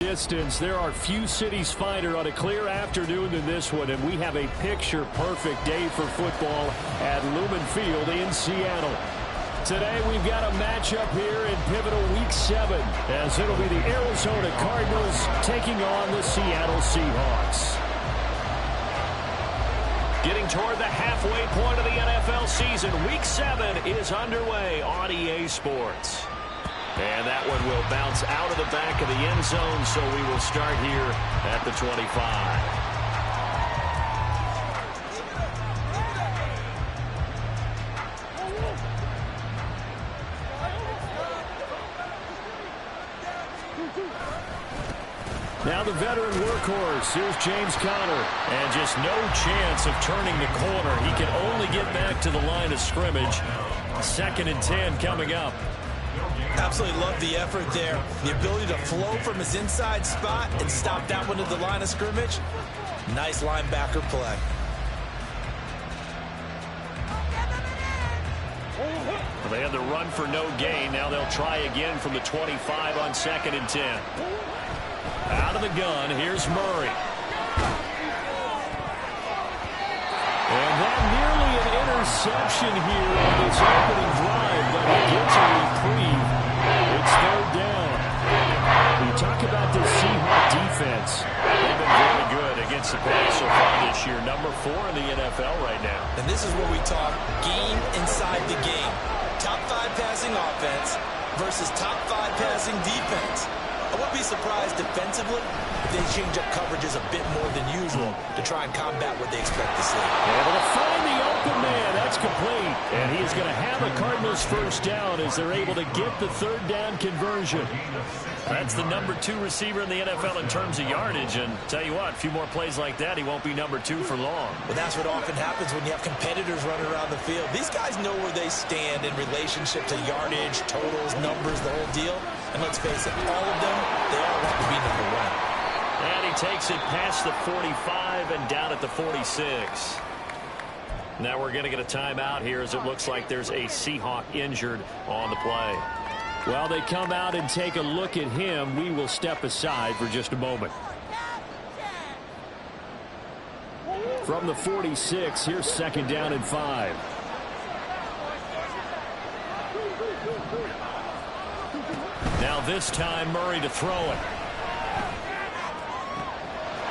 Distance. There are few cities finer on a clear afternoon than this one, and we have a picture-perfect day for football at Lumen Field in Seattle. Today we've got a matchup here in pivotal Week 7, as it'll be the Arizona Cardinals taking on the Seattle Seahawks. Getting toward the halfway point of the NFL season, Week 7 is underway on EA Sports. And that one will bounce out of the back of the end zone, so we will start here at the 25. Now the veteran workhorse, here's James Conner, and just no chance of turning the corner. He can only get back to the line of scrimmage. 2nd and 10 coming up. Absolutely love the effort there. The ability to flow from his inside spot and stop that one at the line of scrimmage. Nice linebacker play. Well, they had the run for no gain. Now they'll try again from the 25 on 2nd and 10. Out of the gun, here's Murray. And that nearly an interception here on this opening drive, but he gets a reprieve. It's 3rd down. You talk about this Seahawks defense. They've been very good against the pass so far this year. Number 4 in the NFL right now. And this is where we talk game inside the game. Top 5 passing offense versus top 5 passing defense. I wouldn't be surprised defensively if they change up coverages a bit more than usual to try and combat what they expect to see. Able to find the open man. That's complete. And he's going to have a Cardinals first down as they're able to get the 3rd down conversion. That's the number 2 receiver in the NFL in terms of yardage. And tell you what, a few more plays like that, he won't be number 2 for long. Well, that's what often happens when you have competitors running around the field. These guys know where they stand in relationship to yardage, totals, numbers, the whole deal. And let's face it, all of them, they all want to be number 1. And he takes it past the 45 and down at the 46. Now we're going to get a timeout here as it looks like there's a Seahawk injured on the play. Well, they come out and take a look at him. We will step aside for just a moment. From the 46, here's 2nd down and 5. Now this time Murray to throw it.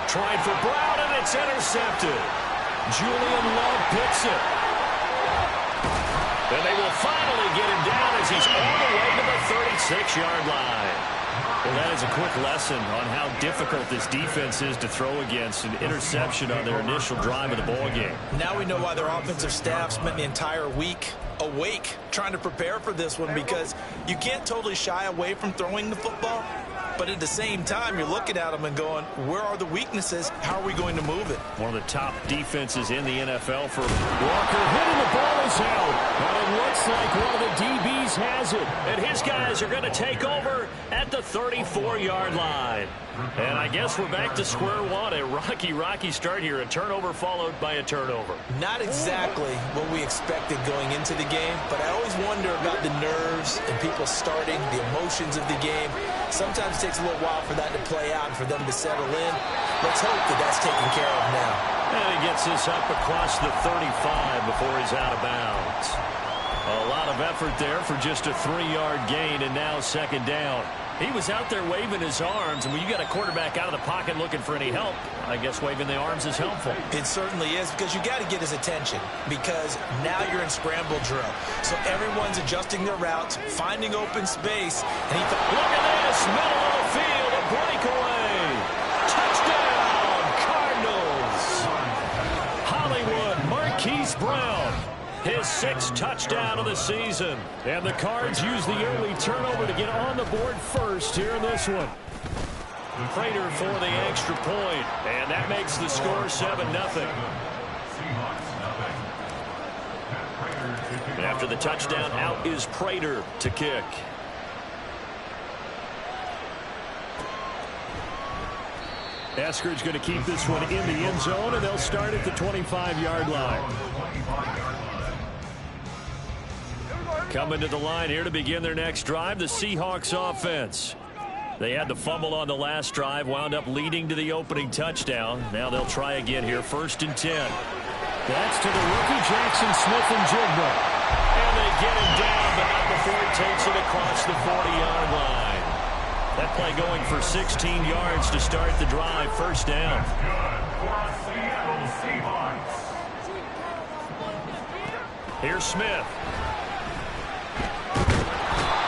Tried for Brown, and it's intercepted. Julian Love picks it. And they will finally get him down as he's all the way to the 36-yard line. Well, that is a quick lesson on how difficult this defense is to throw against. An interception on their initial drive of the ballgame. Now we know why their offensive staff spent the entire week awake trying to prepare for this one, because you can't totally shy away from throwing the football. But at the same time, you're looking at them and going, where are the weaknesses? How are we going to move it? One of the top defenses in the NFL for Walker. Hitting the ball is out. And it looks like one of the DBs has it. And his guys are going to take over at the 34-yard line. And I guess we're back to square one. A rocky start here. A turnover followed by a turnover. Not exactly what we expected going into the game, but I always wonder about the nerves and people starting, the emotions of the game. Sometimes it takes a little while for that to play out and for them to settle in. Let's hope that that's taken care of now. And he gets this up across the 35 before he's out of bounds. A lot of effort there for just a 3-yard gain, and now 2nd down. He was out there waving his arms, and when you got a quarterback out of the pocket looking for any help, I guess waving the arms is helpful. It certainly is, because you got to get his attention, because now you're in scramble drill. So everyone's adjusting their routes, finding open space, and he thought, look at this, middle of the field, a breakaway. Touchdown, Cardinals. Hollywood Marquise Brown. His 6th touchdown of the season. And the Cards use the early turnover to get on the board first here in this one. Prater for the extra point. And that makes the score 7-0. After the touchdown, out is Prater to kick. Eskridge going to keep this one in the end zone, and they'll start at the 25-yard line. Coming to the line here to begin their next drive, the Seahawks offense. They had the fumble on the last drive, wound up leading to the opening touchdown. Now they'll try again here, 1st and 10. That's to the rookie, Jackson Smith-Njigba. And they get him down, but not before he takes it across the 40-yard line. That play going for 16 yards to start the drive, 1st down. Here's Smith.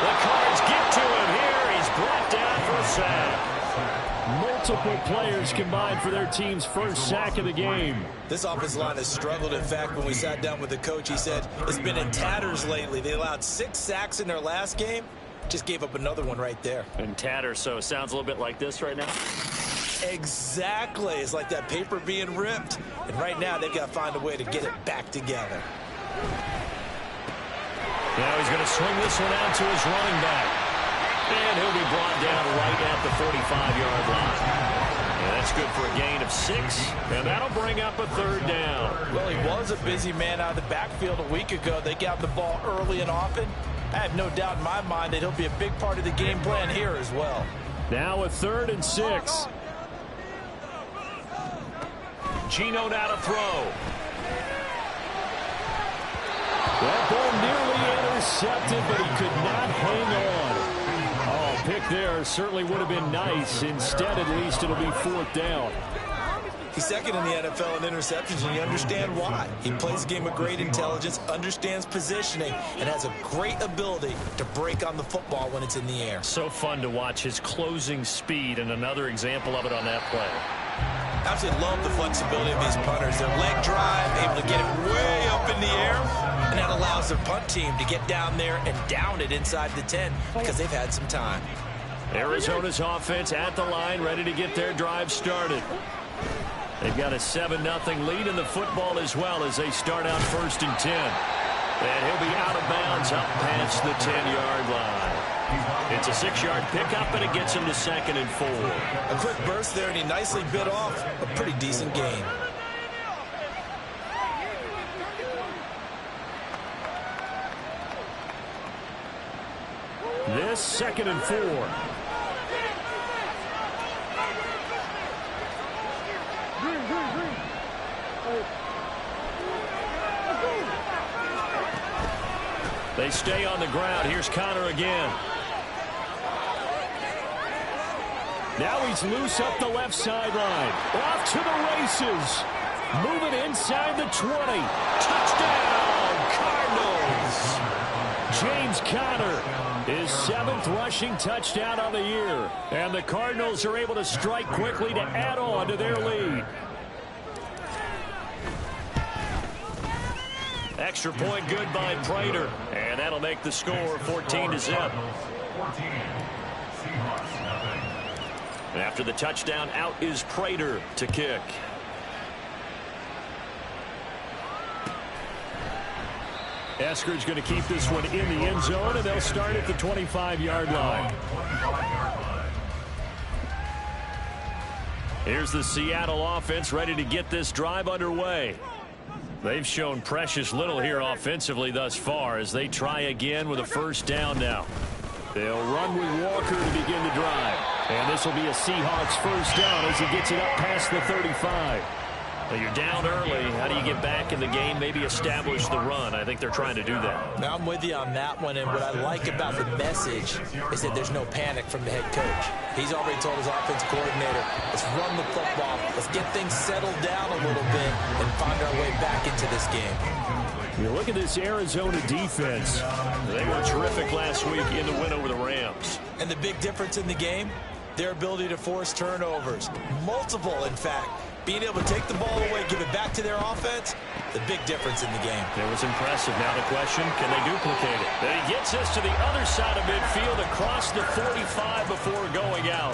The Cards get to him here. He's brought down for a sack. Multiple players combined for their team's first sack of the game. This offensive line has struggled. In fact, when we sat down with the coach, he said it's been in tatters lately. They allowed 6 sacks in their last game. Just gave up another one right there. In tatters, so it sounds a little bit like this right now. Exactly. It's like that paper being ripped. And right now, they've got to find a way to get it back together. Now he's going to swing this one out to his running back. And he'll be brought down right at the 45-yard line. And that's good for a gain of 6. And that'll bring up a 3rd down. Well, he was a busy man out of the backfield a week ago. They got the ball early and often. I have no doubt in my mind that he'll be a big part of the game plan here as well. Now a 3rd and 6. Gino now to throw. That ball nearly intercepted, but he could not hang on. Oh, pick there certainly would have been nice. Instead, at least, it'll be 4th down. He's second in the NFL in interceptions, and you understand why. He plays a game with great intelligence, understands positioning, and has a great ability to break on the football when it's in the air. So fun to watch his closing speed, and another example of it on that play. Absolutely love the flexibility of these punters. Their leg drive, able to get it way up in the air, and that allows their punt team to get down there and down it inside the 10 because they've had some time. Arizona's offense at the line, ready to get their drive started. They've got a 7-0 lead in the football as well as they start out 1st and 10. And he'll be out of bounds up past the 10-yard line. It's a 6-yard pickup, and it gets him to 2nd and 4. A quick burst there, and he nicely bit off a pretty decent gain. This 2nd and 4. They stay on the ground. Here's Connor again. Now he's loose up the left sideline. Off to the races. Moving inside the 20. Touchdown, Cardinals. James Conner, his 7th rushing touchdown of the year. And the Cardinals are able to strike quickly to add on to their lead. Extra point good by Prater. And that'll make the score 14-0. And after the touchdown, out is Prater to kick. Esker's going to keep this one in the end zone, and they'll start at the 25-yard line. Here's the Seattle offense ready to get this drive underway. They've shown precious little here offensively thus far as they try again with a 1st down now. They'll run with Walker to begin the drive. And this will be a Seahawks 1st down as he gets it up past the 35. Well, you're down early. How do you get back in the game, maybe establish the run? I think they're trying to do that. Now, I'm with you on that one, and what I like about the message is that there's no panic from the head coach. He's already told his offensive coordinator, let's run the football, let's get things settled down a little bit and find our way back into this game. You look at this Arizona defense. They were terrific last week in the win over the Rams. And the big difference in the game, their ability to force turnovers. Multiple, in fact. Being able to take the ball away, give it back to their offense, the big difference in the game. It was impressive. Now the question, can they duplicate it? Then he gets us to the other side of midfield across the 45 before going out.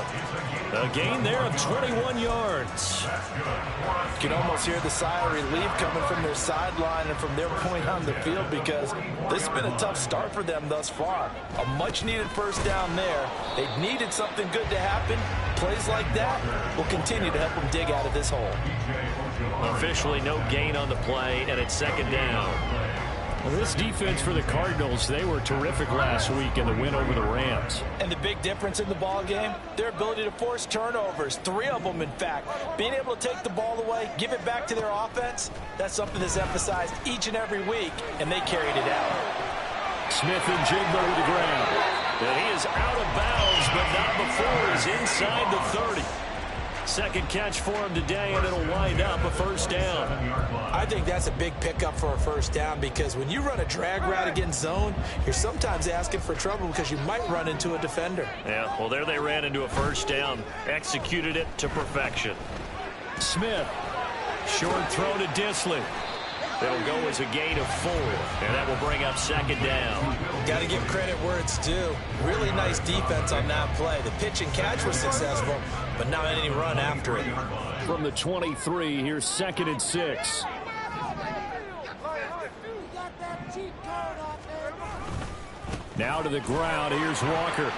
A gain there of 21 yards. You can almost hear the sigh of relief coming from their sideline and from their point on the field because this has been a tough start for them thus far. A much-needed 1st down there. They've needed something good to happen. Plays like that will continue to help them dig out of this hole. Officially no gain on the play, and it's 2nd down. Well, this defense for the Cardinals, they were terrific last week in the win over the Rams. And the big difference in the ball game, their ability to force turnovers, 3 of them in fact. Being able to take the ball away, give it back to their offense, that's something that's emphasized each and every week, and they carried it out. Smith and Jigba to the ground. And he is out of bounds, but not before he's inside the 30. Second catch for him today, and it'll wind up a first down. I think that's a big pickup for a first down because when you run a drag route against zone, you're sometimes asking for trouble because you might run into a defender. Yeah, well, there they ran into a first down. Executed it to perfection. Smith. Short throw to Disley. It'll go as a gain of 4, and that will bring up second down. Got to give credit where it's due. Really nice defense on that play. The pitch and catch was successful, but not any run after it. From the 23, here's 2nd and 6. Now to the ground, here's Walker.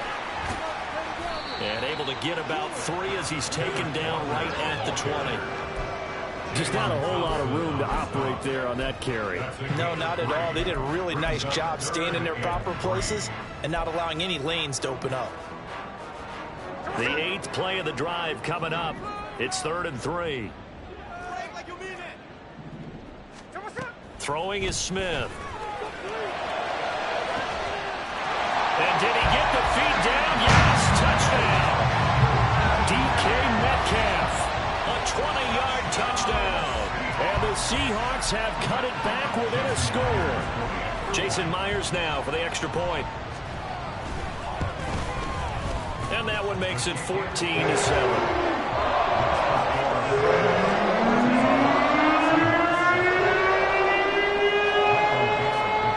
And able to get about 3 as he's taken down right at the 20. Just not a whole lot of room to operate there on that carry. No, not at all. They did a really nice job staying in their proper places and not allowing any lanes to open up. The 8th play of the drive coming up. It's 3rd and 3. Throwing is Smith. And did he get the feet down? Yes, touchdown. DK Metcalf. A 20-yard touchdown. And the Seahawks have cut it back within a score. Jason Myers now for the extra point. And that one makes it 14-7.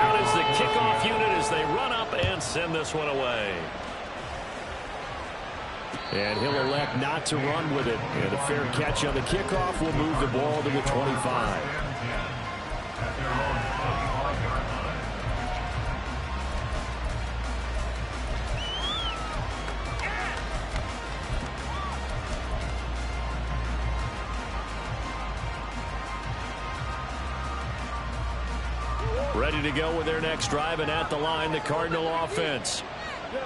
Out is the kickoff unit as they run up and send this one away. And he'll elect not to run with it. And a fair catch on the kickoff will move the ball to the 25. Ready to go with their next drive, and at the line, the Cardinal offense.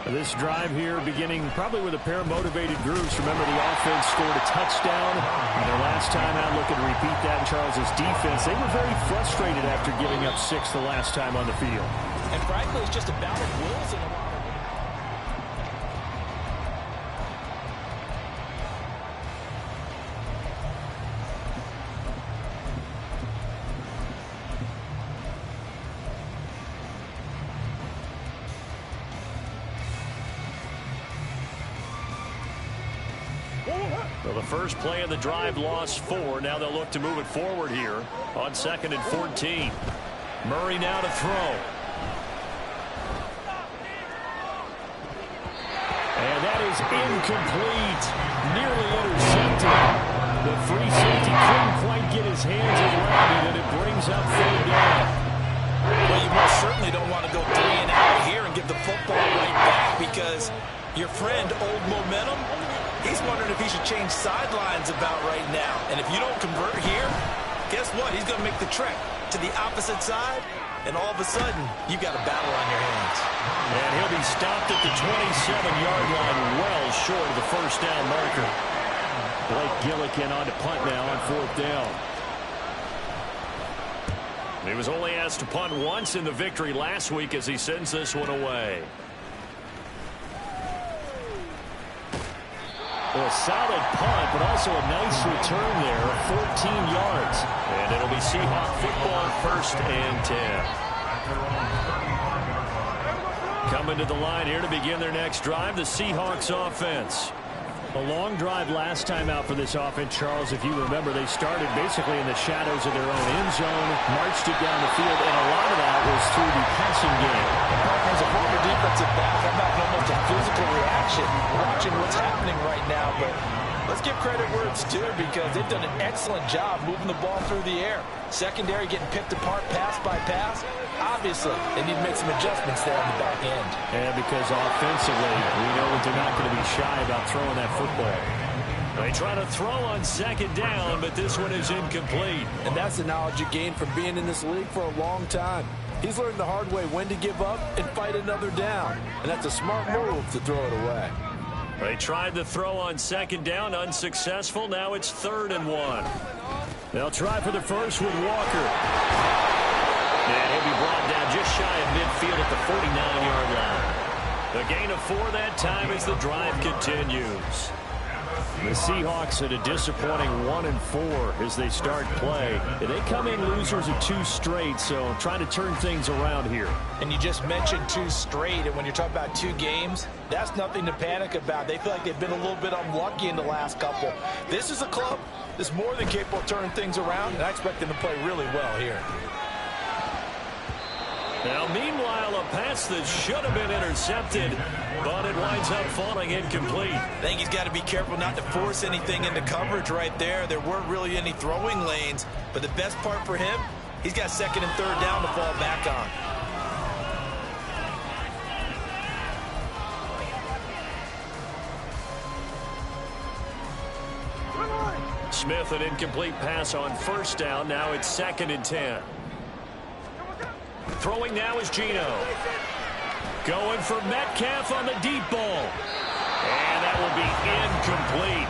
This drive here beginning probably with a pair of motivated groups. Remember, the offense scored a touchdown. And their last time out, looking to repeat that in Charles's defense. They were very frustrated after giving up 6 the last time on the field. And frankly, it's just a bout of wills in a lot of Well, the first play of the drive lost 4. Now they'll look to move it forward here on 2nd and 14. Murray now to throw. And that is incomplete. Nearly intercepted. The free safety couldn't quite get his hands around it, and it brings up 3rd down. Well, you most certainly don't want to go 3 and out here and give the football right back because your friend, Old Momentum, he's wondering if he should change sidelines about right now. And if you don't convert here, guess what? He's going to make the trek to the opposite side, and all of a sudden, you've got a battle on your hands. And he'll be stopped at the 27-yard line, well short of the first down marker. Blake Gillikin on to punt now on 4th down. He was only asked to punt once in the victory last week as he sends this one away. Well, a solid punt, but also a nice return there of 14 yards. And it'll be Seahawk football, 1st and 10. Coming to the line here to begin their next drive, the Seahawks offense. A long drive last time out for this offense, Charles. If you remember, they started basically in the shadows of their own end zone, marched it down the field, and a lot of that was through the passing game. As a former defensive back, I'm having almost a physical reaction watching what's happening right now. But let's give credit where it's due because they've done an excellent job moving the ball through the air. Secondary getting picked apart pass by pass. Obviously, they need to make some adjustments there on the back end. And because offensively, we know that they're not going to be shy about throwing that football. They try to throw on 2nd down, but this one is incomplete. And that's the knowledge you gain from being in this league for a long time. He's learned the hard way when to give up and fight another down. And that's a smart move to throw it away. They tried the throw on second down, unsuccessful. Now it's 3rd and 1. They'll try for the first with Walker. And he'll be brought down just shy of midfield at the 49-yard line. The gain of 4 that time as the drive continues. The Seahawks at a disappointing 1-4 as they start play. They come in losers of 2 straight, so trying to turn things around here. And you just mentioned 2 straight, and when you're talking about 2 games, that's nothing to panic about. They feel like they've been a little bit unlucky in the last couple. This is a club that's more than capable of turning things around, and I expect them to play really well here. Now, meanwhile, a pass that should have been intercepted, but it winds up falling incomplete. I think he's got to be careful not to force anything into coverage right there. There weren't really any throwing lanes, but the best part for him, he's got 2nd and 3rd down to fall back on. Smith, an incomplete pass on 1st down. Now it's 2nd and 10. Throwing now is Geno. Going for Metcalf on the deep ball. And that will be incomplete.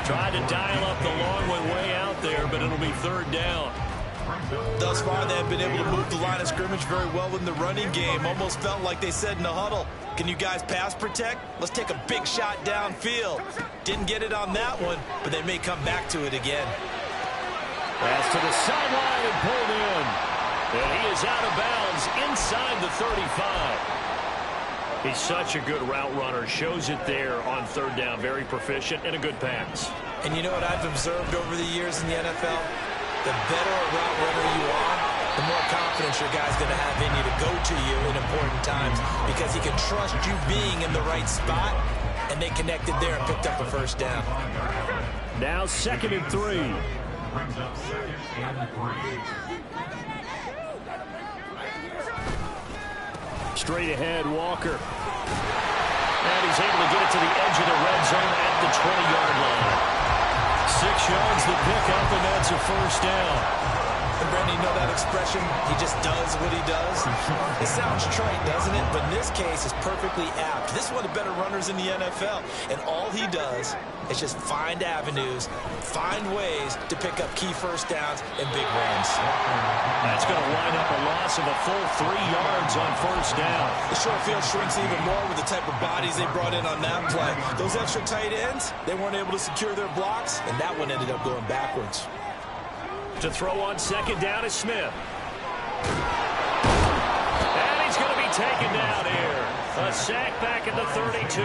Tried to dial up the long one way out there, but it'll be 3rd down. Thus far, they have been able to move the line of scrimmage very well in the running game. Almost felt like they said in the huddle, can you guys pass protect? Let's take a big shot downfield. Didn't get it on that one, but they may come back to it again. Pass to the sideline and pulled in. And he is out of bounds inside the 35. He's such a good route runner. Shows it there on 3rd down. Very proficient and a good pass. And you know what I've observed over the years in the NFL? The better a route runner you are, the more confidence your guy's going to have in you to go to you in important times because he can trust you being in the right spot, and they connected there and picked up a 1st down. Now 2nd and 3. Straight ahead, Walker. And he's able to get it to the edge of the red zone at the 20-yard line. 6 yards the pickup, and that's a 1st down. And Brendan, you know that expression, he just does what he does? It sounds trite, doesn't it? But in this case, it's perfectly apt. This is one of the better runners in the NFL. And all he does is just find avenues, find ways to pick up key 1st downs and big runs. That's going to wind up a loss of a full 3 yards on 1st down. The short field shrinks even more with the type of bodies they brought in on that play. Those extra tight ends, they weren't able to secure their blocks, and that one ended up going backwards. To throw on 2nd down is Smith. And he's going to be taken down here. A sack back at the 32.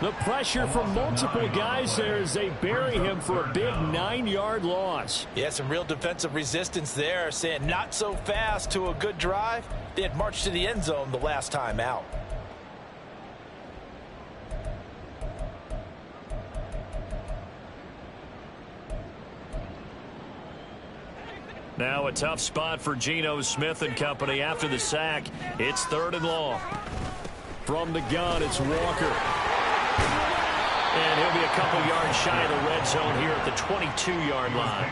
The pressure from multiple guys there as they bury him for a big 9-yard loss. Yeah, some real defensive resistance there, saying not so fast to a good drive. They had marched to the end zone the last time out. Now a tough spot for Geno Smith and company after the sack. It's 3rd and long. From the gun, it's Walker. And he'll be a couple yards shy of the red zone here at the 22-yard line.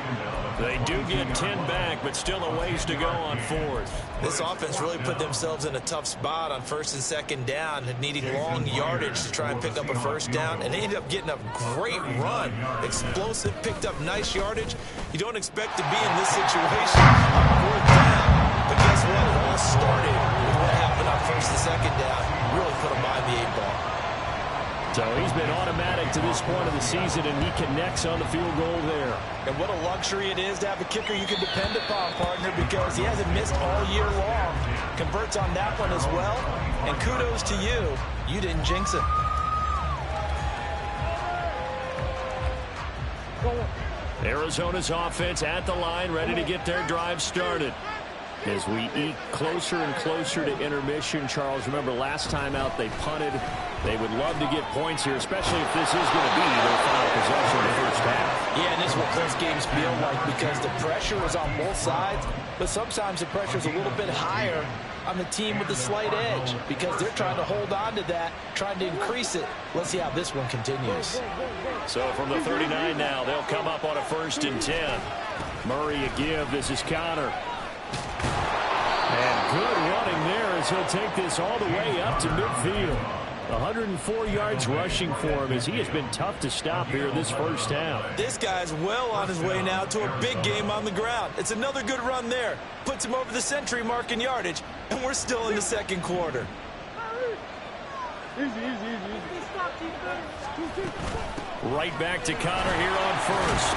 They do get 10 back, but still a ways to go on 4th. This offense really put themselves in a tough spot on 1st and 2nd down, needing long yardage to try and pick up a 1st down, and they ended up getting a great run. Explosive, picked up nice yardage. You don't expect to be in this situation on 4th down, but guess what? It all started with what happened on 1st and 2nd down. Really put them behind the 8 ball. So he's been automatic to this point of the season, and he connects on the field goal there. And what a luxury it is to have a kicker you can depend upon, partner, because he hasn't missed all year long. Converts on that one as well. And kudos to you. You didn't jinx it. Arizona's offense at the line, ready to get their drive started. As we eke closer and closer to intermission, Charles, remember last time out they punted. They would love to get points here, especially if this is going to be their final possession in the 1st half. Yeah, and this is what close games feel like because the pressure is on both sides, but sometimes the pressure is a little bit higher on the team with the slight edge because they're trying to hold on to that, trying to increase it. Let's see how this one continues. So from the 39 now, they'll come up on a 1st and 10. Murray a give. This is Connor. And as he'll take this all the way up to midfield. 104 yards rushing for him as he has been tough to stop here this first half. This guy's well on his way now to a big game on the ground. It's another good run there. Puts him over the century mark in yardage, and we're still in the second quarter. Right back to Connor here on first.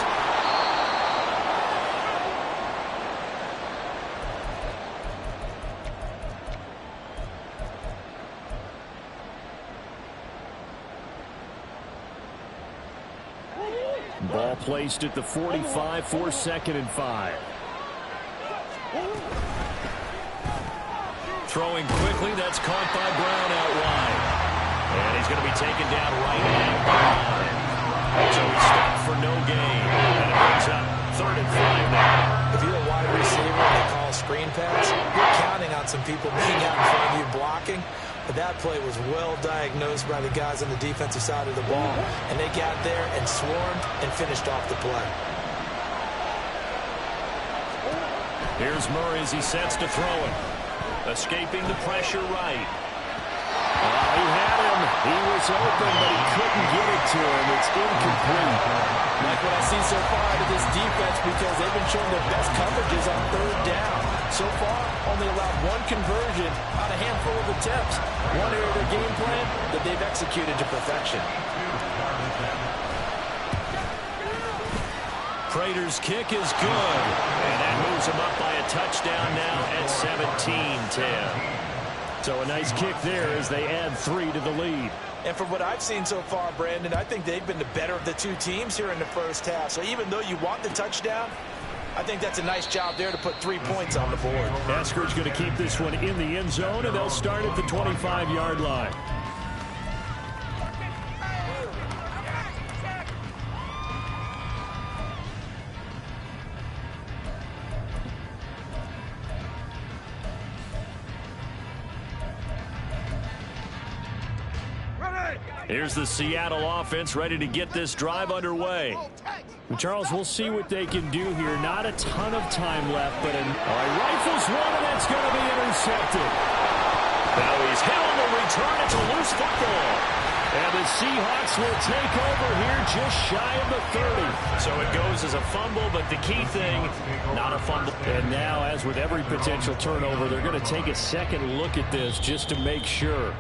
Ball placed at the 45 for 2nd and 5. Throwing quickly, that's caught by Brown out wide. And he's going to be taken down right at the line. So he's stopped for no gain. And it brings up 3rd and 5 now. If you're a wide receiver and they call a screen pass, you're counting on some people being out in front of you blocking. But that play was well diagnosed by the guys on the defensive side of the ball. And they got there and swarmed and finished off the play. Here's Murray as he sets to throw it. Escaping the pressure right. He had him. He was open, but he couldn't get it to him. It's incomplete. Like what I see so far out of this defense, because they've been showing their best coverages on 3rd down. So far, only allowed 1 conversion on a handful of attempts. One area of their game plan that they've executed to perfection. Prater's kick is good. And that moves him up by a touchdown now at 17-10. So a nice kick there as they add 3 to the lead. And from what I've seen so far, Brandon, I think they've been the better of the two teams here in the first half. So even though you want the touchdown, I think that's a nice job there to put 3 points on the board. Eskridge going to keep this one in the end zone, and they'll start at the 25-yard line. Here's the Seattle offense ready to get this drive underway. Charles, we'll see what they can do here. Not a ton of time left, but rifles one, and that's going to be intercepted. Now he's hit on the return. It's a loose football. And the Seahawks will take over here just shy of the 30. So it goes as a fumble, but the key thing, not a fumble. And now, as with every potential turnover, they're going to take a second look at this just to make sure.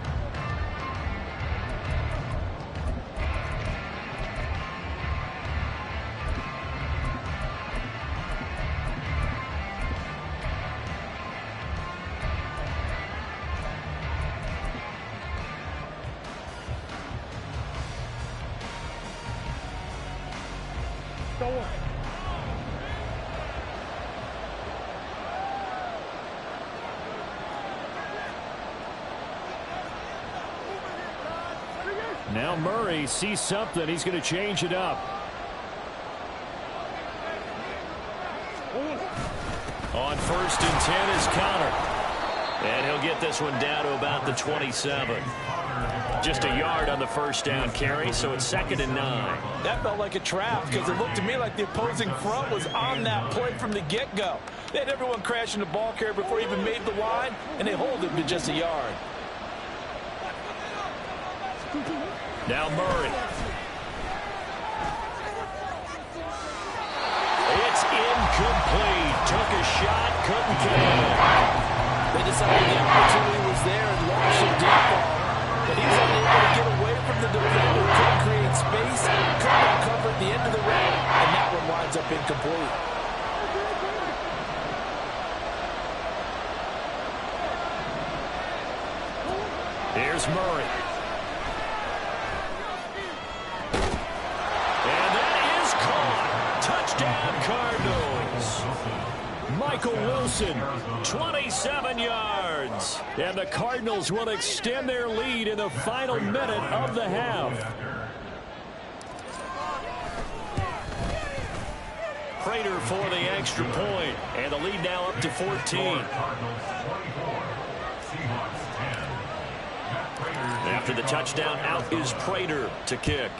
Now Murray sees something. He's going to change it up. On 1st and 10 is Connor. And he'll get this one down to about the 27. Just a yard on the first down carry, so it's 2nd and 9. That felt like a trap because it looked to me like the opposing front was on that play from the get-go. They had everyone crashing the ball carrier before he even made the line, and they hold him to just a yard. Now Murray. It's incomplete. Took a shot, couldn't get it. They decided the opportunity was there and launched a deep ball. But he's unable to get away from the defender. Couldn't create space. Couldn't cover at the end of the route. And that one winds up incomplete. Here's Murray. Touchdown, Cardinals. Michael Wilson, 27 yards. And the Cardinals will extend their lead in the final minute of the half. Prater for the extra point. And the lead now up to 14. After the touchdown, out is Prater to kick.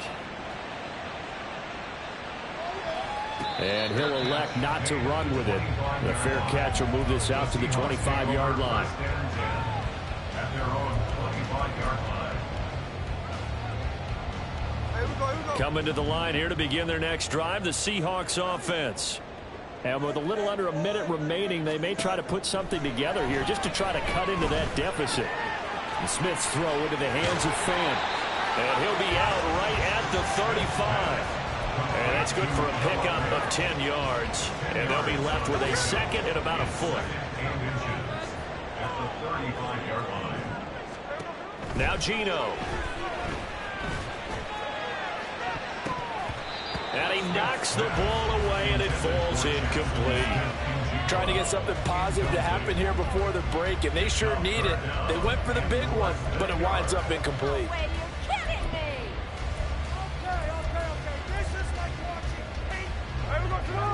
And he'll elect not to run with it. The fair catch will move this out to the 25-yard line. Coming to the line here to begin their next drive, the Seahawks offense. And with a little under a minute remaining, they may try to put something together here just to try to cut into that deficit. And Smith's throw into the hands of Fan. And he'll be out right at the 35. And that's good for a pickup of 10 yards. And they'll be left with a second and about a foot. Now Gino. And he knocks the ball away, and it falls incomplete. Trying to get something positive to happen here before the break, and they sure need it. They went for the big one, but it winds up incomplete.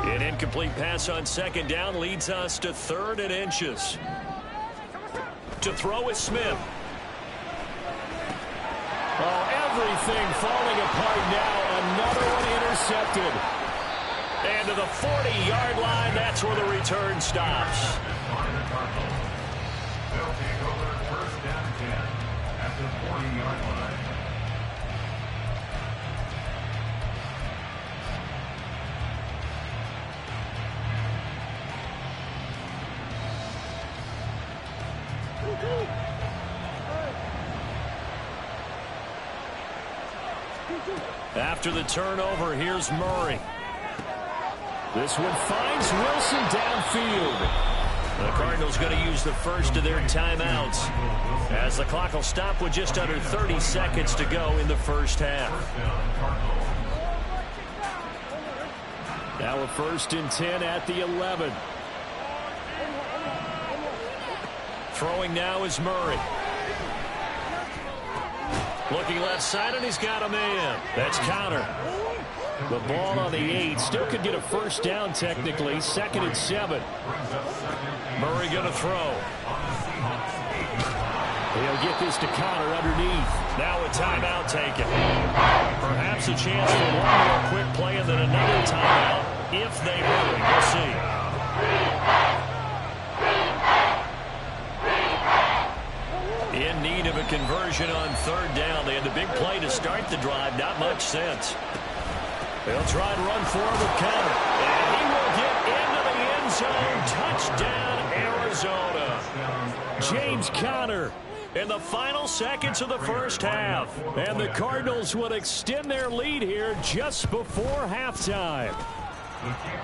An incomplete pass on second down leads us to 3rd and inches. To throw is Smith. Oh, everything falling apart now. Another one intercepted. And to the 40-yard line, that's where the return stops. They'll take over 1st and 10 at the 40-yard line. After the turnover, here's Murray. This one finds Wilson downfield. The Cardinals going to use the first of their timeouts as the clock will stop with just under 30 seconds to go in the first half. Now a 1st and 10 at the 11. Throwing now is Murray. Looking left side, and he's got a man. That's Counter. The ball on the 8. Still could get a first down technically. 2nd and 7. Murray going to throw. He'll get this to Counter underneath. Now a timeout taken. Perhaps a chance for one more quick play and then another timeout if they hurry. We'll see. In need of a conversion on 3rd down. They had the big play to start the drive. Not much sense. They'll try and run for him with Counter. And he will get into the end zone. Touchdown, Arizona. James Conner in the final seconds of the first half. And the Cardinals would extend their lead here just before halftime.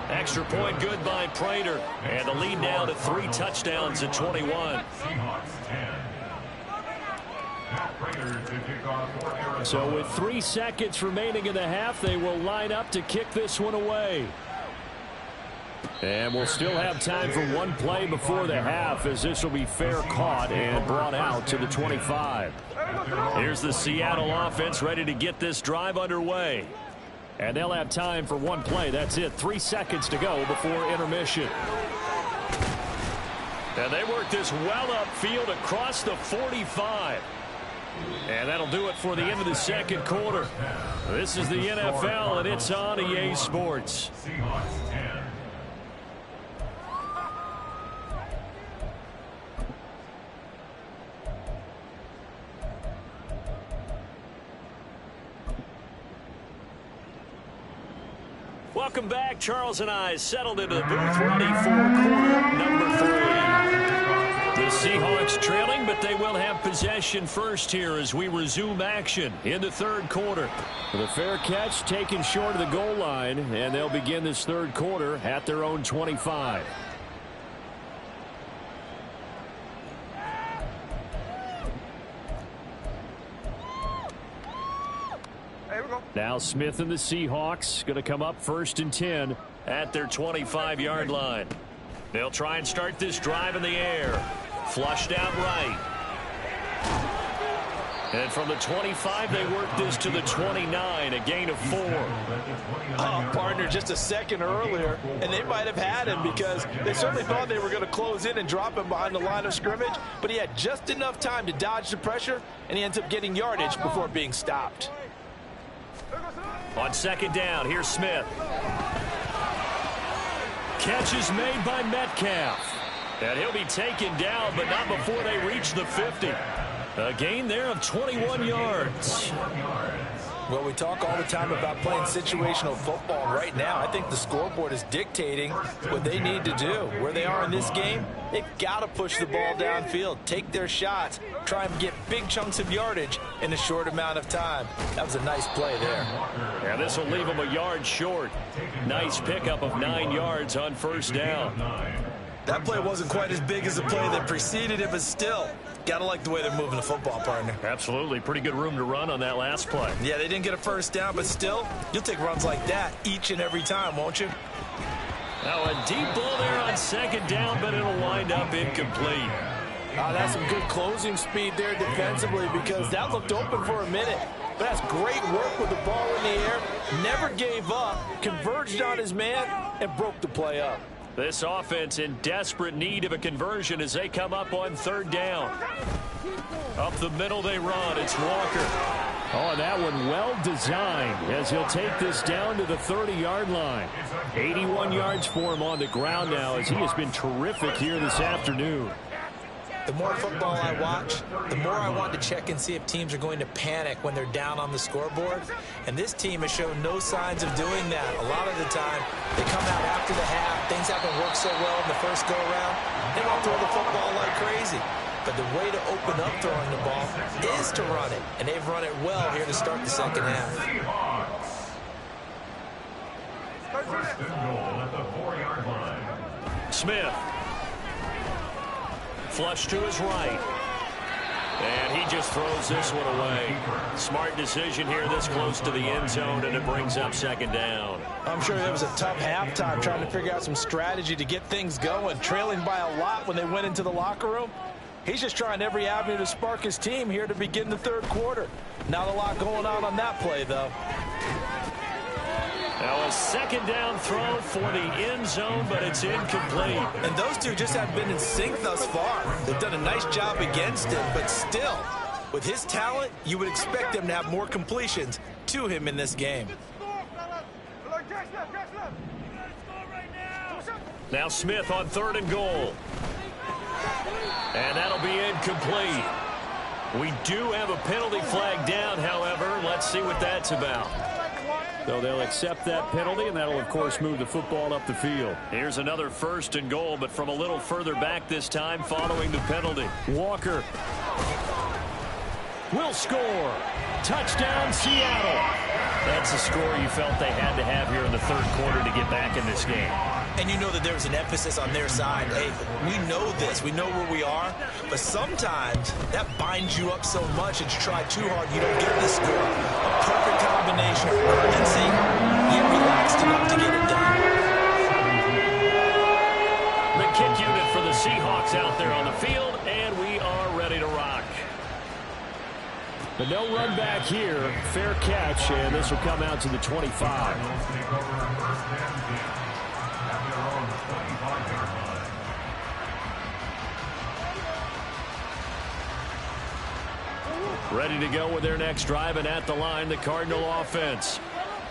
Extra point good by Prater. And the lead now to 3 touchdowns at 21. So with 3 seconds remaining in the half, they will line up to kick this one away. And we'll still have time for one play before the half, as this will be fair caught and brought out to the 25. Here's the Seattle offense ready to get this drive underway. And they'll have time for one play. That's it. 3 seconds to go before intermission. And they work this well upfield across the 45. And that'll do it for the end of the second quarter. This is the NFL, and it's on EA Sports. Welcome back. Charles and I settled into the booth ready for quarter number 3. The Seahawks trailing, but they will have possession first here as we resume action in the 3rd quarter. The fair catch taken short of the goal line, and they'll begin this 3rd quarter at their own 25. Now Smith and the Seahawks going to come up 1st and 10 at their 25-yard line. They'll try and start this drive in the air. Flushed out right. And from the 25, they work this to the 29, a gain of 4. Oh, partner, just a second earlier, and they might have had him because they certainly thought they were going to close in and drop him behind the line of scrimmage, but he had just enough time to dodge the pressure, and he ends up getting yardage before being stopped. On 2nd down, here's Smith. Catch is made by Metcalf. And he'll be taken down, but not before they reach the 50. A gain there of 21 yards. Well, we talk all the time about playing situational football. Right now, I think the scoreboard is dictating what they need to do. Where they are in this game, they've got to push the ball downfield, take their shots, try and get big chunks of yardage in a short amount of time. That was a nice play there. Yeah, this will leave them a yard short. Nice pickup of 9 yards on first down. That play wasn't quite as big as the play that preceded it, but still, gotta like the way they're moving the football, partner. Absolutely. Pretty good room to run on that last play. Yeah, they didn't get a first down, but still, you'll take runs like that each and every time, won't you? Now a deep ball there on second down, but it'll wind up incomplete. That's some good closing speed there defensively, because that looked open for a minute. But that's great work with the ball in the air. Never gave up, converged on his man, and broke the play up. This offense in desperate need of a conversion as they come up on third down. Up the middle they run. It's Walker. Oh, and that one well designed as he'll take this down to the 30-yard line. 81 yards for him on the ground now as he has been terrific here this afternoon. The more football I watch, the more I want to check and see if teams are going to panic when they're down on the scoreboard. And this team has shown no signs of doing that. A lot of the time, they come out after the half. Things haven't worked so well in the first go-around. They won't throw the football like crazy. But the way to open up throwing the ball is to run it. And they've run it well here to start the second half. First and goal at the 4-yard line. Smith. Flush to his right. And he just throws this one away. Smart decision here this close to the end zone, and it brings up second down. I'm sure it was a tough halftime trying to figure out some strategy to get things going, trailing by a lot when they went into the locker room. He's just trying every avenue to spark his team here to begin the third quarter. Not a lot going on that play, though. Now a second down throw for the end zone, but it's incomplete. And those two just haven't been in sync thus far. They've done a nice job against him, but still, with his talent, you would expect them to have more completions to him in this game. Now Smith on third and goal. And that'll be incomplete. We do have a penalty flag down, however. Let's see what that's about. So they'll accept that penalty, and that'll, of course, move the football up the field. Here's another first and goal, but from a little further back this time following the penalty. Walker will score. Touchdown, Seattle. That's a score you felt they had to have here in the third quarter to get back in this game. And you know that there was an emphasis on their side. Hey, we know this. We know where we are. But sometimes that binds you up so much that you try too hard, you don't get the score. A perfect combination of urgency, yet relaxed enough to get it done. The kick unit for the Seahawks out there on the field, and we are ready to rock. But no run back here. Fair catch, and this will come out to the 25. Ready to go with their next drive, and at the line, the Cardinal offense.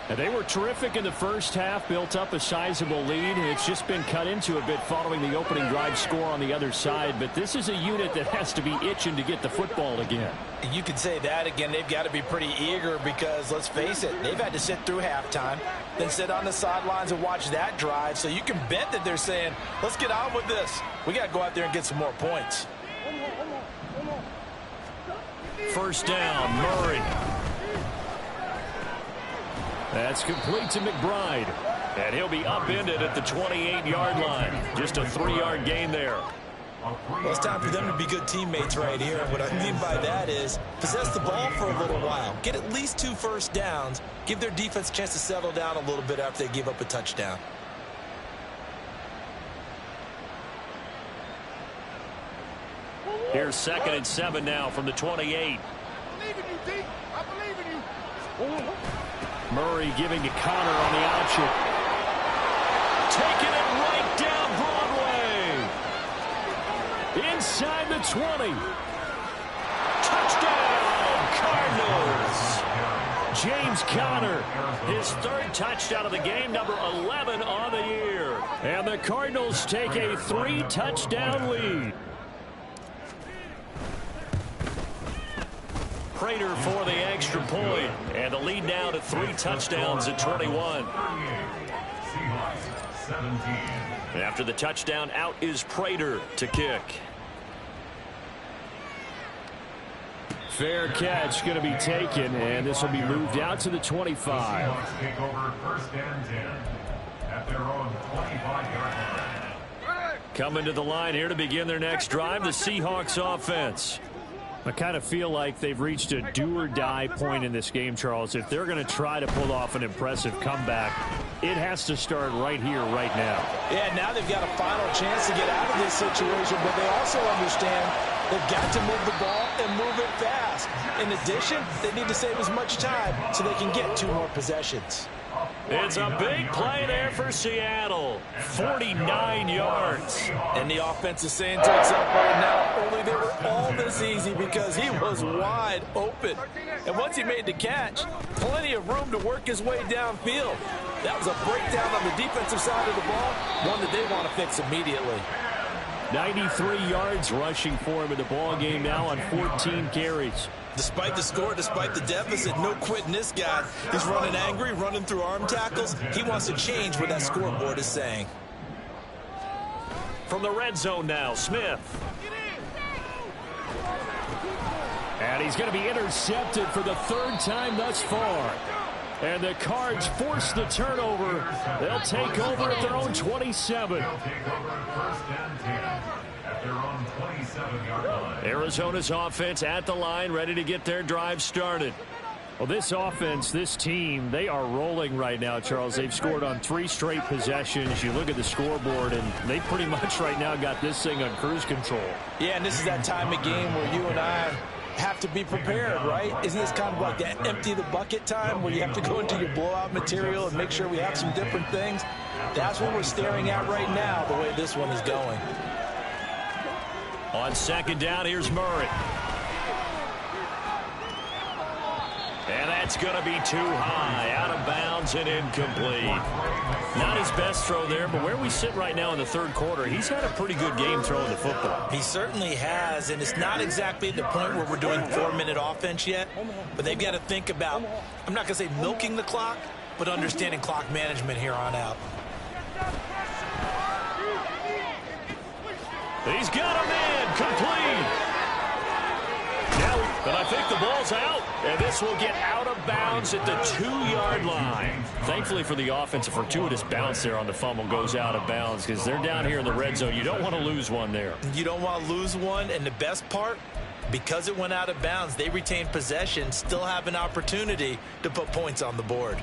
And they were terrific in the first half, built up a sizable lead. It's just been cut into a bit following the opening drive score on the other side. But this is a unit that has to be itching to get the football again. You could say that again. They've got to be pretty eager because, let's face it, they've had to sit through halftime, then sit on the sidelines and watch that drive. So you can bet that they're saying, let's get on with this. We got to go out there and get some more points. First down, Murray. That's complete to McBride. And he'll be upended at the 28-yard line. Just a 3-yard gain there. Well, it's time for them to be good teammates right here. What I mean by that is possess the ball for a little while. Get at least 2 first downs. Give their defense a chance to settle down a little bit after they give up a touchdown. Here's 2nd and 7 now from the 28. I believe in you, D. I believe in you. Murray giving to Connor on the option. Taking it right down Broadway. Inside the 20. Touchdown, Cardinals. James Conner, his 3rd touchdown of the game, number 11 on the year. And the Cardinals take a 3-touchdown lead. Prater for the extra point. And the lead now to 3 touchdowns at 21. Seahawks 17. After the touchdown, out is Prater to kick. Fair catch going to be taken, and this will be moved out to the 25. Seahawks take over 1st and 10 at their own 25-yard line. Coming to the line here to begin their next drive, the Seahawks offense. I kind of feel like they've reached a do-or-die point in this game, Charles. If they're going to try to pull off an impressive comeback, it has to start right here, right now. Yeah, now they've got a final chance to get out of this situation, but they also understand they've got to move the ball and move it fast. In addition, they need to save as much time so they can get 2 more possessions. It's a big play there for Seattle. 49 yards. And the offense is saying to itself right now, only they were all this easy because he was wide open. And once he made the catch, plenty of room to work his way downfield. That was a breakdown on the defensive side of the ball, one that they want to fix immediately. 93 yards rushing for him in the ball game now on 14 carries. Despite the score, despite the deficit, no quitting this guy. He's running angry, running through arm tackles. He wants to change what that scoreboard is saying. From the red zone now, Smith. And he's going to be intercepted for the 3rd time thus far. And the Cards force the turnover. They'll take over at their own 27. They'll take over 1st and 10 at their own 27-yard line. Arizona's offense at the line, ready to get their drive started. Well, this offense, this team, they are rolling right now, Charles. They've scored on 3 straight possessions. You look at the scoreboard, and they pretty much right now got this thing on cruise control. Yeah, and this is that time of game where you and I have to be prepared, right? Isn't this kind of like that empty the bucket time where you have to go into your blowout material and make sure we have some different things? That's what we're staring at right now, the way this one is going. On 2nd down, here's Murray. And that's going to be too high, out of bounds and incomplete. Not his best throw there, but where we sit right now in the 3rd quarter, he's had a pretty good game throwing the football. He certainly has, and it's not exactly at the point where we're doing 4-minute offense yet, but they've got to think about, I'm not going to say milking the clock, but understanding clock management here on out. He's got him in, complete. Now, but I think the ball's out, and this will get out of bounds at the 2-yard line. Thankfully for the offense, a fortuitous bounce there on the fumble goes out of bounds because they're down here in the red zone. You don't want to lose one there. You don't want to lose one, and the best part, because it went out of bounds, they retained possession, still have an opportunity to put points on the board.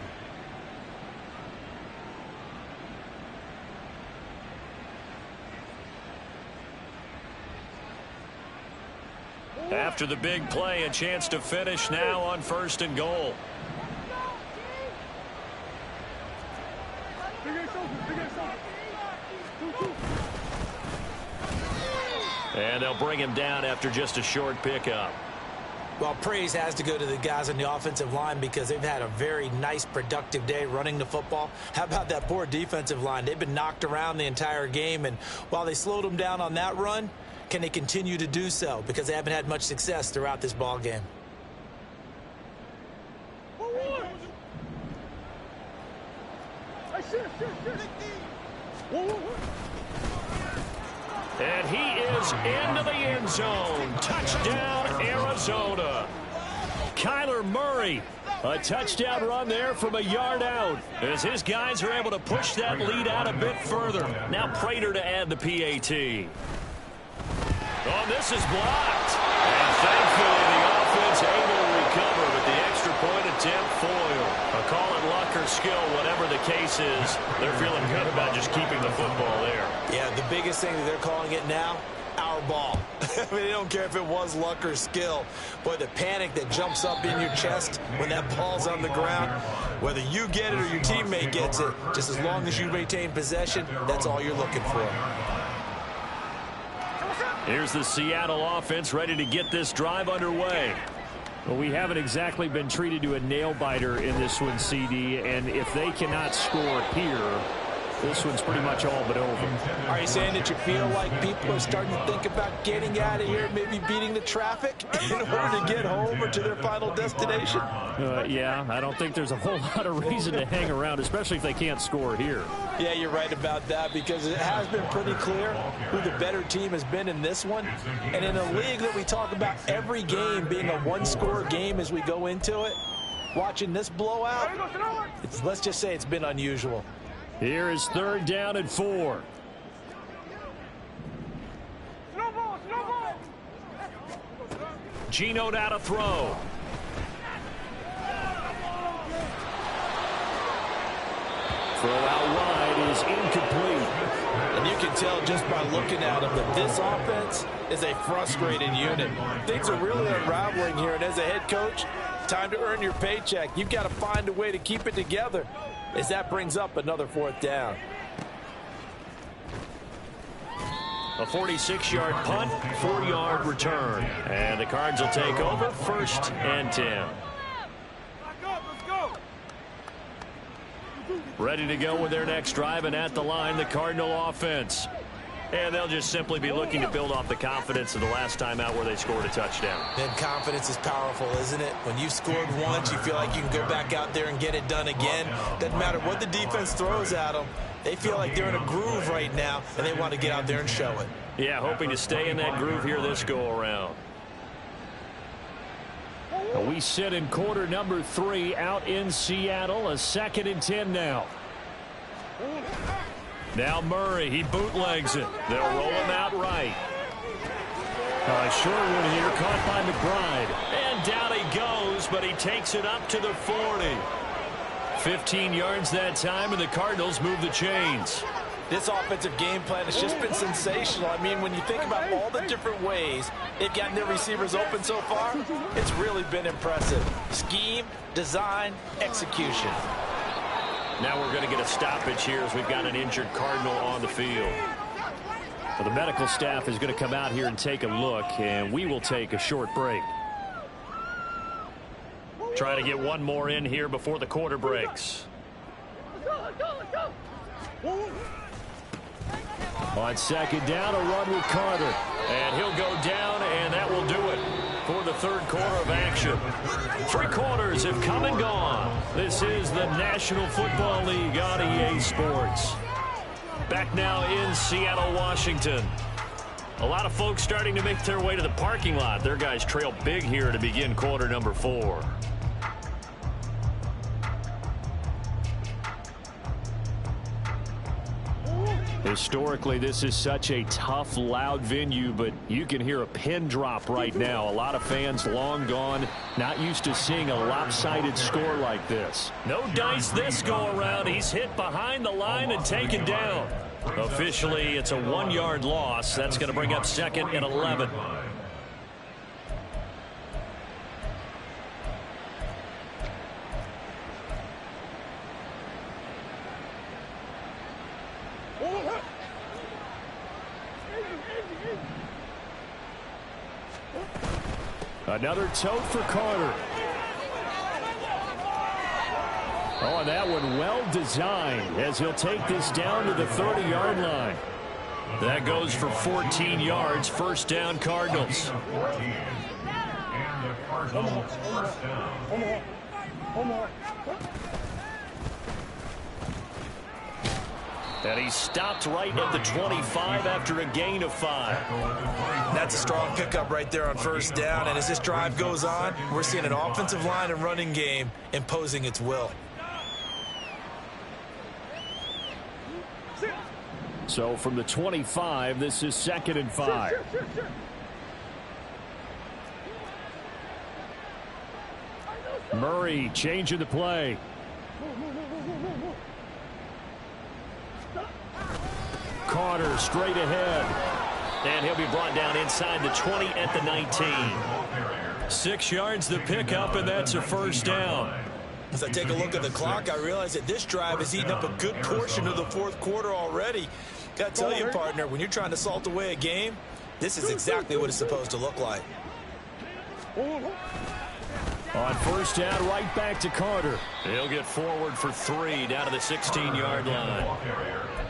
After the big play, a chance to finish now on 1st and goal. And they'll bring him down after just a short pickup. Well, praise has to go to the guys on the offensive line because they've had a very nice, productive day running the football. How about that poor defensive line? They've been knocked around the entire game, and while they slowed them down on that run, can they continue to do so? Because they haven't had much success throughout this ball game. And he is into the end zone. Touchdown, Arizona. Kyler Murray, a touchdown run there from a yard out as his guys are able to push that lead out a bit further. Now Prater to add the PAT. Oh, this is blocked. And thankfully the offense able to recover, but the extra point attempt foiled. Call it luck or skill, whatever the case is. They're feeling good about just keeping the football there. Yeah, the biggest thing that they're calling it now, our ball. I mean, they don't care if it was luck or skill. Boy, the panic that jumps up in your chest when that ball's on the ground, whether you get it or your teammate gets it, just as long as you maintain possession, that's all you're looking for. Here's the Seattle offense ready to get this drive underway. Well, we haven't exactly been treated to a nail-biter in this one, CD, and if they cannot score here, this one's pretty much all but over. Are you saying that you feel like people are starting to think about getting out of here, maybe beating the traffic in order to get home or to their final destination? Yeah, I don't think there's a whole lot of reason to hang around, especially if they can't score here. Yeah, you're right about that, because it has been pretty clear who the better team has been in this one. And in a league that we talk about every game being a one-score game as we go into it, watching this blowout, let's just say it's been unusual. Here is 3rd down and 4. Gino now to throw. Throw out wide is incomplete. And you can tell just by looking at them that this offense is a frustrated unit. Things are really unraveling here, and as a head coach, time to earn your paycheck. You've got to find a way to keep it together as that brings up another 4th down. A 46-yard punt, 4-yard return. And the Cards will take over 1st and 10. Ready to go with their next drive, and at the line, the Cardinal offense. And they'll just simply be looking to build off the confidence of the last time out where they scored a touchdown. And confidence is powerful, isn't it? When you've scored once, you feel like you can go back out there and get it done again. Doesn't matter what the defense throws at them. They feel like they're in a groove right now, and they want to get out there and show it. Yeah, hoping to stay in that groove here this go-around. We sit in quarter number 3 out in Seattle. A 2nd and 10 now. Now Murray, he bootlegs it. They'll roll him out right. A short one here, caught by McBride. And down he goes, but he takes it up to the 40. 15 yards that time, and the Cardinals move the chains. This offensive game plan has just been sensational. I mean, when you think about all the different ways they've gotten their receivers open so far, it's really been impressive. Scheme, design, execution. Now we're going to get a stoppage here as we've got an injured Cardinal on the field. Well, the medical staff is going to come out here and take a look, and we will take a short break. Trying to get one more in here before the quarter breaks. On 2nd down, a run with Carter. And he'll go down, and that will do it for the 3rd quarter of action. 3 quarters have come and gone. This is the National Football League on EA Sports. Back now in Seattle, Washington. A lot of folks starting to make their way to the parking lot. Their guys trail big here to begin quarter number 4. Historically, this is such a tough, loud venue, but you can hear a pin drop right now. A lot of fans long gone, not used to seeing a lopsided score like this. No dice this go-around. He's hit behind the line and taken down. Officially, it's a 1-yard loss. That's going to bring up 2nd and 11. Another tote for Carter. Oh, and that one well designed as he'll take this down to the 30-yard line. That goes for 14 yards. 1st down, Cardinals. And the Cardinals 1st down. And he stopped right at the 25 after a gain of 5. That's a strong pickup right there on 1st down. And as this drive goes on, we're seeing an offensive line and running game imposing its will. So from the 25, this is 2nd and 5. Murray changing the play. Carter straight ahead. And he'll be brought down inside the 20 at the 19. 6 yards the pickup, and that's a 1st down. As I take a look at the clock, I realize that this drive has eaten up a good portion of the 4th quarter already. Got to tell you, partner, when you're trying to salt away a game, this is exactly what it's supposed to look like. On first down, right back to Carter. He'll get forward for 3 down to the 16-yard line.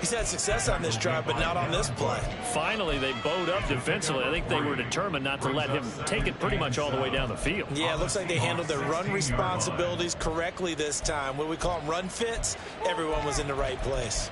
He's had success on this drive, but not on this play. Finally, they bowed up defensively. I think they were determined not to let him take it pretty much all the way down the field. Yeah, it looks like they handled their run responsibilities correctly this time. What we call them run fits, everyone was in the right place.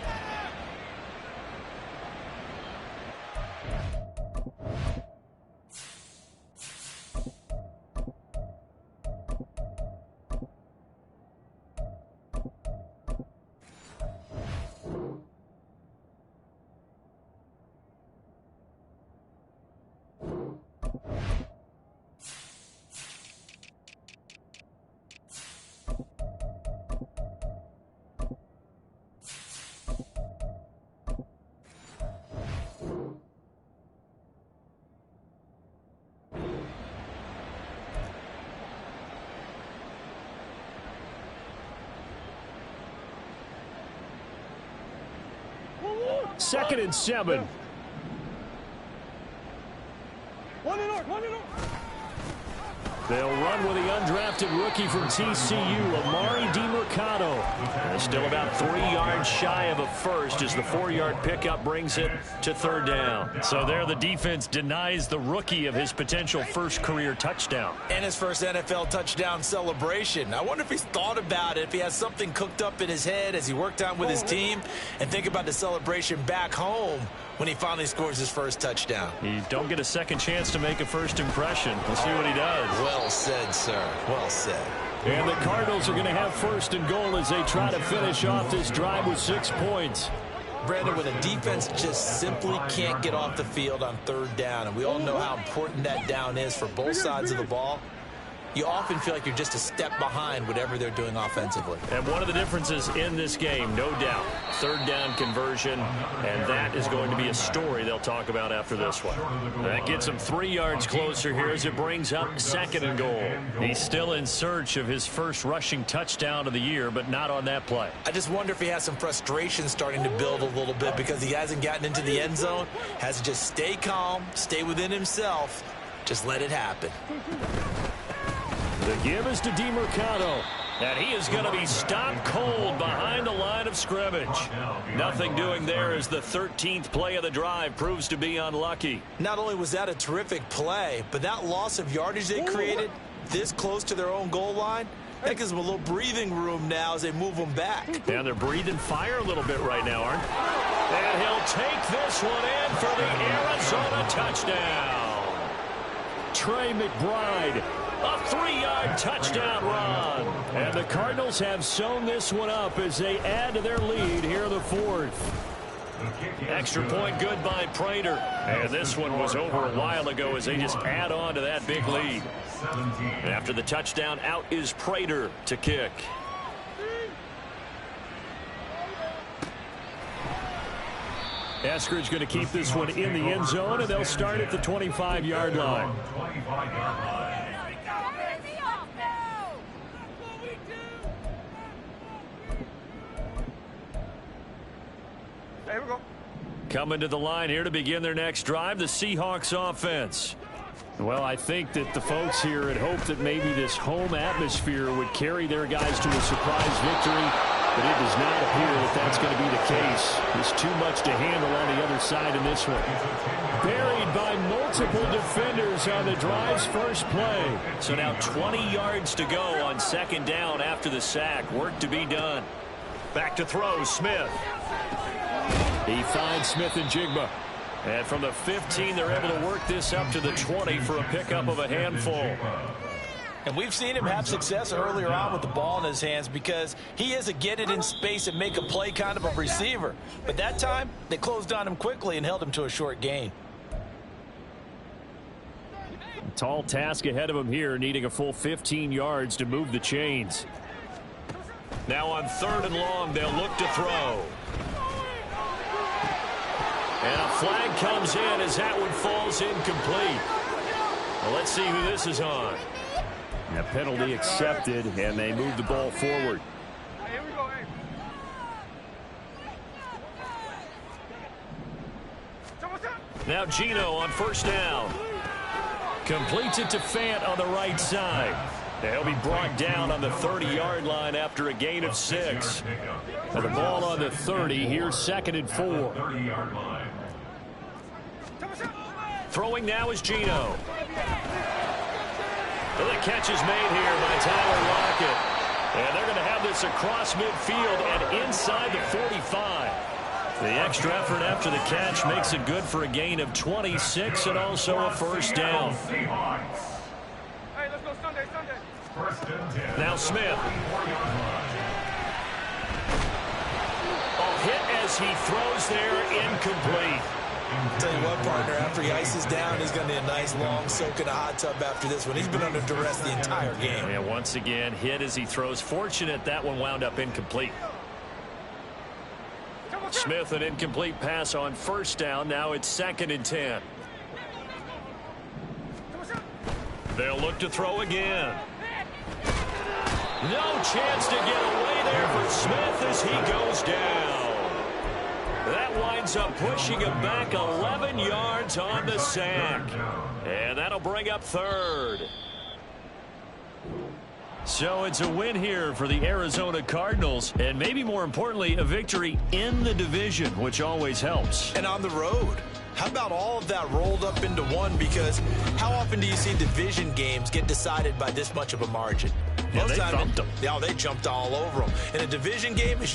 Second and 7. They'll run with the undrafted rookie from TCU, Amari DiMercato. Still about 3 yards shy of a first as the 4-yard pickup brings it to third down. So there the defense denies the rookie of his potential first career touchdown. And his first NFL touchdown celebration. I wonder if he's thought about it, if he has something cooked up in his head as he worked out with his team, and think about the celebration back home when he finally scores his first touchdown. You don't get a second chance to make a first impression. We'll see what he does. Well said, sir. Well said. And the Cardinals are going to have first and goal as they try to finish off this drive with 6 points. Brandon, when a defense just simply can't get off the field on third down, and we all know how important that down is for both sides of the ball, you often feel like you're just a step behind whatever they're doing offensively. And one of the differences in this game, no doubt, third down conversion, and that is going to be a story they'll talk about after this one. That gets him 3 yards closer here as it brings up second and goal. He's still in search of his first rushing touchdown of the year, but not on that play. I just wonder if he has some frustration starting to build a little bit because he hasn't gotten into the end zone. Has to just stay calm, stay within himself, just let it happen. The give is to DiMercato, and he is going to be stopped cold behind the line of scrimmage. Nothing doing there as the 13th play of the drive proves to be unlucky. Not only was that a terrific play, but that loss of yardage they created this close to their own goal line, that gives them a little breathing room now as they move them back. And they're breathing fire a little bit right now, aren't they? And he'll take this one in for the Arizona touchdown. Trey McBride. A 3-yard touchdown run. And the Cardinals have sewn this one up as they add to their lead here in the 4th. Extra point good by Prater. And this one was over a while ago as they just add on to that big lead. After the touchdown, out is Prater to kick. Eskridge going to keep this one in the end zone, and they'll start at the 25-yard line. There we go. Coming to the line here to begin their next drive, the Seahawks offense. Well, I think that the folks here had hoped that maybe this home atmosphere would carry their guys to a surprise victory, but it does not appear that that's going to be the case. There's too much to handle on the other side in this one. Buried by multiple defenders on the drive's first play. So now 20 yards to go on second down after the sack. Work to be done. Back to throw, Smith. He finds Smith and Jigba. And from the 15, they're able to work this up to the 20 for a pickup of a handful. And we've seen him have success earlier on with the ball in his hands because he is a get it in space and make a play kind of a receiver. But that time, they closed on him quickly and held him to a short gain. A tall task ahead of him here, needing a full 15 yards to move the chains. Now on third and long, they'll look to throw. And a flag comes in as that one falls incomplete. Well, let's see who this is on. A penalty accepted, and they move the ball forward. Here we go, hey. Now Gino on first down. Completes it to Fant on the right side. He'll be brought down on the 30-yard line after a gain of 6. And the ball on the 30. Here's 2nd and 4. 30-yard line. Throwing now is Geno. Well, the catch is made here by Tyler Lockett. And they're going to have this across midfield and inside the 45. The extra effort after the catch makes it good for a gain of 26 and also a first down. Now Smith. Hit as he throws there, incomplete. Tell you what, partner, after he ices down, he's going to need a nice long soak in a hot tub after this one. He's been under duress the entire game. And once again, hit as he throws. Fortunate that one wound up incomplete. Smith, an incomplete pass on first down. Now it's 2nd and 10. They'll look to throw again. No chance to get away there for Smith as he goes down. That winds up pushing him back 11 yards on the sack. And that'll bring up 3rd. So it's a win here for the Arizona Cardinals, and maybe more importantly, a victory in the division, which always helps. And on the road. How about all of that rolled up into one? Because how often do you see division games get decided by this much of a margin? Yeah, they thumped them. Yeah, they jumped all over them. In a division game, it's usually